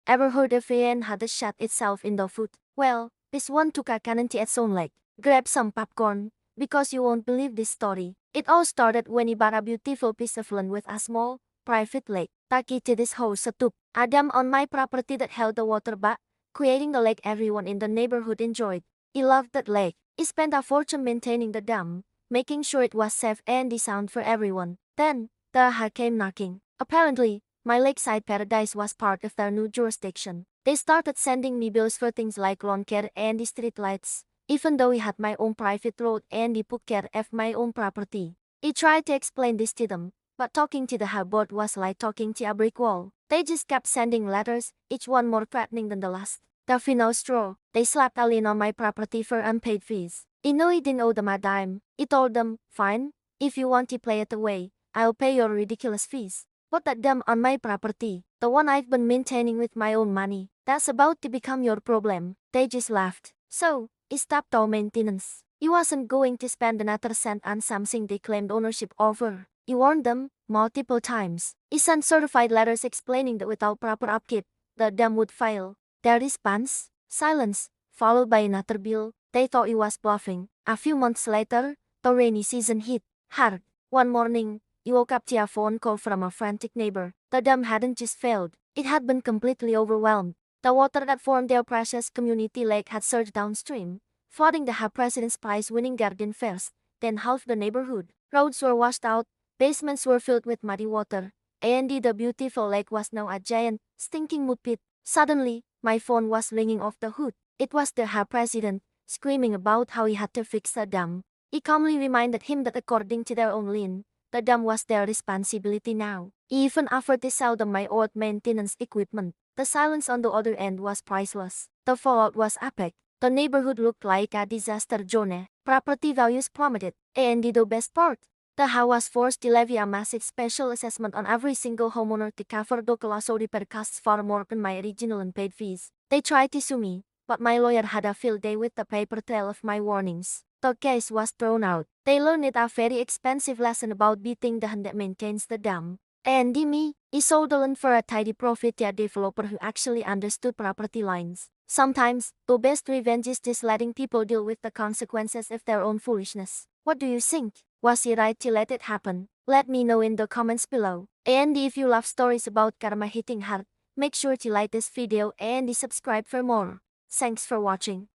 Ever heard if an had shot itself in the foot? Well, this one took a cannon to its own leg. Grab some popcorn, because you won't believe this story. It all started when he bought a beautiful piece of land with a small, private lake. Taki to this house a tube, a dam on my property that held the water back, creating the lake everyone in the neighborhood enjoyed. He loved that lake. He spent a fortune maintaining the dam, making sure it was safe and sound for everyone. Then, the HOA came knocking. Apparently, my lakeside paradise was part of their new jurisdiction. They started sending me bills for things like lawn care and the street lights, even though we had my own private road and the took care of my own property. He tried to explain this to them, but talking to the HOA board was like talking to a brick wall. They just kept sending letters, each one more threatening than the last. The final straw, they slapped a lien on my property for unpaid fees. He knew he didn't owe them a dime. He told them, fine, if you want to play it away, I'll pay your ridiculous fees. Put that dam on my property, the one I've been maintaining with my own money. That's about to become your problem. They just laughed. So, he stopped all maintenance. He wasn't going to spend another cent on something they claimed ownership over. He warned them multiple times. He sent certified letters explaining that without proper upkeep, the dam would fail. Their response? Silence, followed by another bill. They thought he was bluffing. A few months later, the rainy season hit hard. One morning, he woke up to a phone call from a frantic neighbor. The dam hadn't just failed, it had been completely overwhelmed. The water that formed their precious community lake had surged downstream, flooding the HOA President's Prize-winning garden first, then half the neighborhood. Roads were washed out, basements were filled with muddy water, and the beautiful lake was now a giant, stinking mud pit. Suddenly, my phone was ringing off the hook. It was the HOA President, screaming about how he had to fix the dam. He calmly reminded him that according to their own lien, the dam was their responsibility now. He even offered to sell them my old maintenance equipment. The silence on the other end was priceless. The fallout was epic. The neighborhood looked like a disaster zone. Property values plummeted. And the best part, the HOA was forced to levy a massive special assessment on every single homeowner to cover the colossal repair costs far more than my original unpaid fees. They tried to sue me, but my lawyer had a field day with the paper trail of my warnings. The case was thrown out. They learned a very expensive lesson about beating the hand that maintains the dam. And me, he sold the land for a tidy profit to a developer who actually understood property lines. Sometimes, the best revenge is just letting people deal with the consequences of their own foolishness. What do you think? Was he right to let it happen? Let me know in the comments below. And if you love stories about karma hitting hard, make sure to like this video and subscribe for more. Thanks for watching.